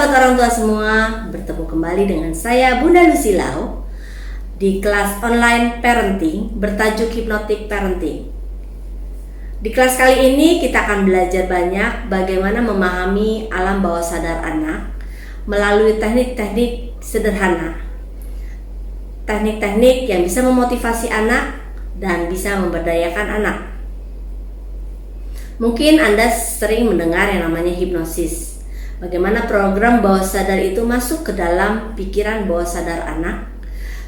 sahabat orang tua semua, bertemu kembali dengan saya Bunda Lucy Lau di kelas online parenting bertajuk Hypnotic Parenting. Di kelas kali ini kita akan belajar banyak bagaimana memahami alam bawah sadar anak melalui teknik-teknik sederhana. Teknik-teknik yang bisa memotivasi anak dan bisa memberdayakan anak. Mungkin Anda sering mendengar yang namanya hipnosis. Bagaimana program bawah sadar itu masuk ke dalam pikiran bawah sadar anak,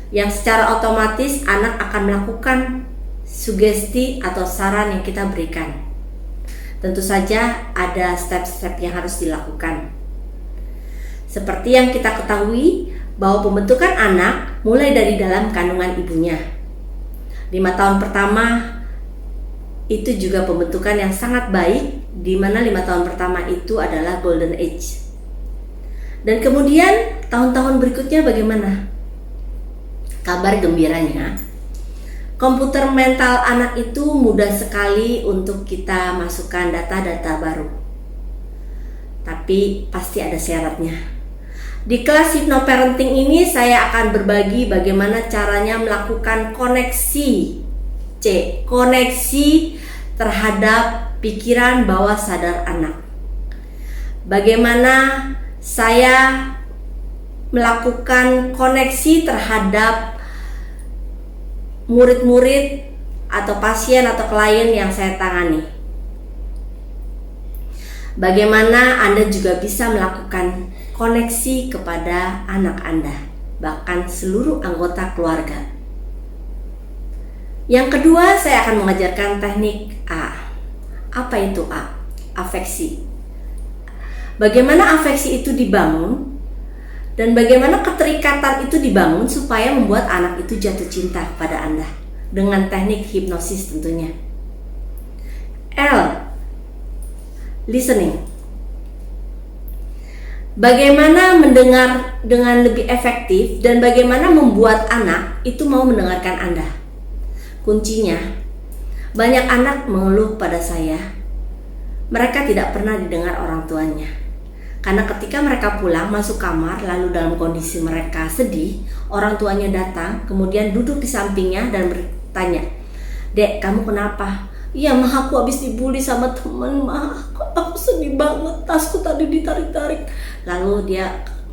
yang secara otomatis anak akan melakukan sugesti atau saran yang kita berikan. Tentu saja ada step-step yang harus dilakukan. Seperti yang kita ketahui bahwa pembentukan anak mulai dari dalam kandungan ibunya. 5 tahun pertama itu juga pembentukan yang sangat baik, di mana 5 tahun pertama itu adalah golden age. Dan kemudian tahun-tahun berikutnya bagaimana? Kabar gembiranya, komputer mental anak itu mudah sekali untuk kita masukkan data-data baru. Tapi pasti ada syaratnya. Di kelas Hypnoparenting ini saya akan berbagi bagaimana caranya melakukan koneksi terhadap pikiran bawah sadar anak. Bagaimana saya melakukan koneksi terhadap murid-murid atau pasien atau klien yang saya tangani. Bagaimana Anda juga bisa melakukan koneksi kepada anak Anda, bahkan seluruh anggota keluarga. Yang kedua, saya akan mengajarkan teknik A. Apa itu A? Afeksi. Bagaimana afeksi itu dibangun dan bagaimana keterikatan itu dibangun supaya membuat anak itu jatuh cinta pada Anda dengan teknik hipnosis tentunya. L. Listening. Bagaimana mendengar dengan lebih efektif dan bagaimana membuat anak itu mau mendengarkan Anda. Kuncinya, banyak anak mengeluh pada saya, mereka tidak pernah didengar orang tuanya. Karena ketika mereka pulang masuk kamar lalu dalam kondisi mereka sedih, orang tuanya datang kemudian duduk di sampingnya dan bertanya, "Dek, kamu kenapa?" "Iya mah, aku habis dibully sama temen mah, aku sedih banget, tasku tadi ditarik-tarik." Lalu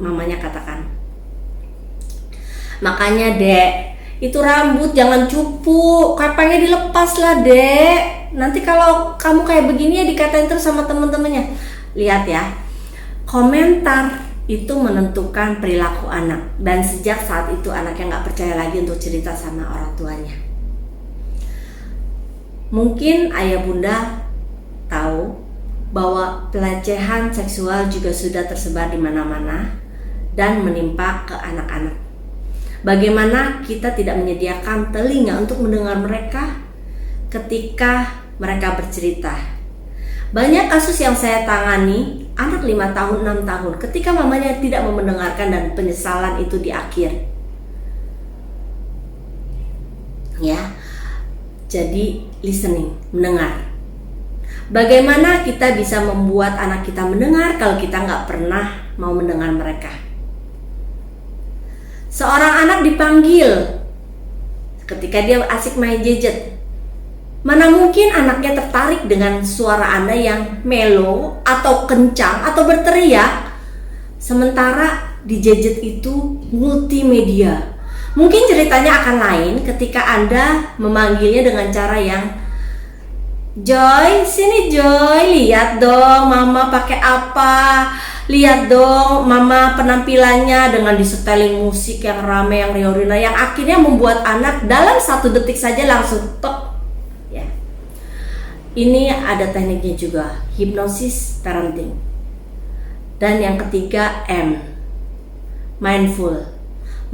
mamanya katakan, "Makanya Dek, itu rambut jangan cupu, kapangnya dilepas lah Dek. Nanti kalau kamu kayak begini ya dikatain terus sama temen-temennya." Lihat ya, komentar itu menentukan perilaku anak. Dan sejak saat itu anaknya gak percaya lagi untuk cerita sama orang tuanya. Mungkin ayah bunda tahu bahwa pelecehan seksual juga sudah tersebar di mana-mana dan menimpa ke anak-anak. Bagaimana kita tidak menyediakan telinga untuk mendengar mereka ketika mereka bercerita. Banyak kasus yang saya tangani, anak 5 tahun, 6 tahun, ketika mamanya tidak mau mendengarkan dan penyesalan itu di akhir. Ya, jadi listening, mendengar. Bagaimana kita bisa membuat anak kita mendengar kalau kita nggak pernah mau mendengar mereka? Seorang anak dipanggil ketika dia asik main gadget. Mana mungkin anaknya tertarik dengan suara Anda yang melo atau kencang atau berteriak, sementara di gadget itu multimedia. Mungkin ceritanya akan lain ketika Anda memanggilnya dengan cara yang, "Joy, sini Joy, lihat dong mama pakai apa. Lihat dong mama penampilannya," dengan disetelin musik yang rame, yang riorina, yang akhirnya membuat anak dalam 1 detik saja langsung tok. Ya. Ini ada tekniknya juga, hipnosis parenting. Dan yang ketiga M,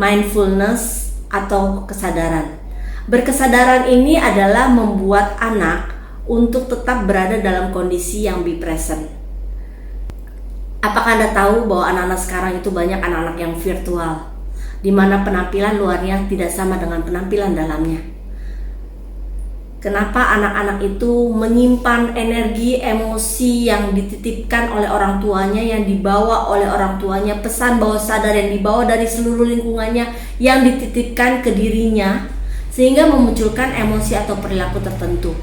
mindfulness atau kesadaran. Berkesadaran ini adalah membuat anak untuk tetap berada dalam kondisi yang be present. Apakah Anda tahu bahwa anak-anak sekarang itu banyak anak-anak yang virtual, di mana penampilan luarnya tidak sama dengan penampilan dalamnya? Kenapa anak-anak itu menyimpan energi, emosi yang dititipkan oleh orang tuanya, yang dibawa oleh orang tuanya, pesan bawah sadar yang dibawa dari seluruh lingkungannya, yang dititipkan ke dirinya, sehingga memunculkan emosi atau perilaku tertentu.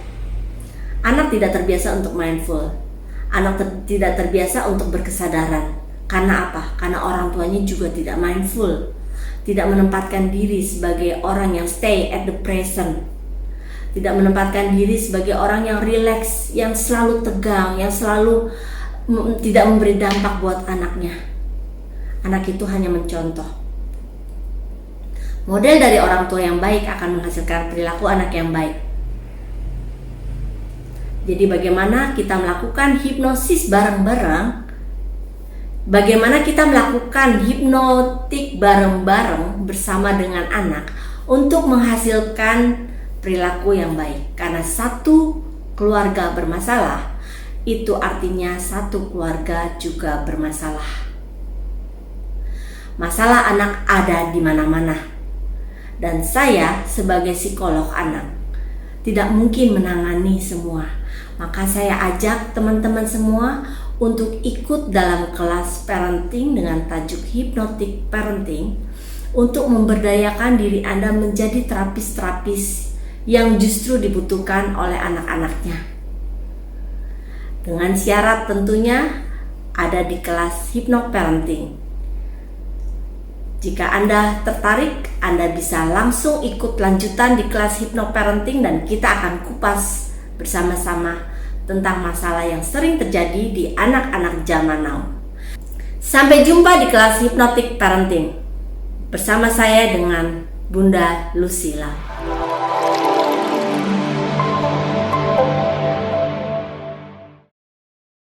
Anak tidak terbiasa untuk mindful. Anak tidak terbiasa untuk berkesadaran. Karena apa? Karena orang tuanya juga tidak mindful, tidak menempatkan diri sebagai orang yang stay at the present, tidak menempatkan diri sebagai orang yang rileks, yang selalu tegang, yang selalu tidak memberi dampak buat anaknya. Anak itu hanya mencontoh. Model dari orang tua yang baik akan menghasilkan perilaku anak yang baik. Jadi bagaimana kita melakukan hipnosis bareng-bareng? Bagaimana kita melakukan hipnotik bareng-bareng bersama dengan anak untuk menghasilkan perilaku yang baik? Karena satu keluarga bermasalah, itu artinya satu keluarga juga bermasalah. Masalah anak ada di mana-mana. Dan saya sebagai psikolog anak tidak mungkin menangani semua. Maka saya ajak teman-teman semua untuk ikut dalam kelas parenting dengan tajuk Hypnotic Parenting untuk memberdayakan diri Anda menjadi terapis-terapis yang justru dibutuhkan oleh anak-anaknya. Dengan syarat tentunya ada di kelas Hypnoparenting. Jika Anda tertarik, Anda bisa langsung ikut lanjutan di kelas Hypnoparenting dan kita akan kupas bersama-sama tentang masalah yang sering terjadi di anak-anak zaman now. Sampai jumpa di kelas Hypnotic Parenting bersama saya dengan Bunda Lucila.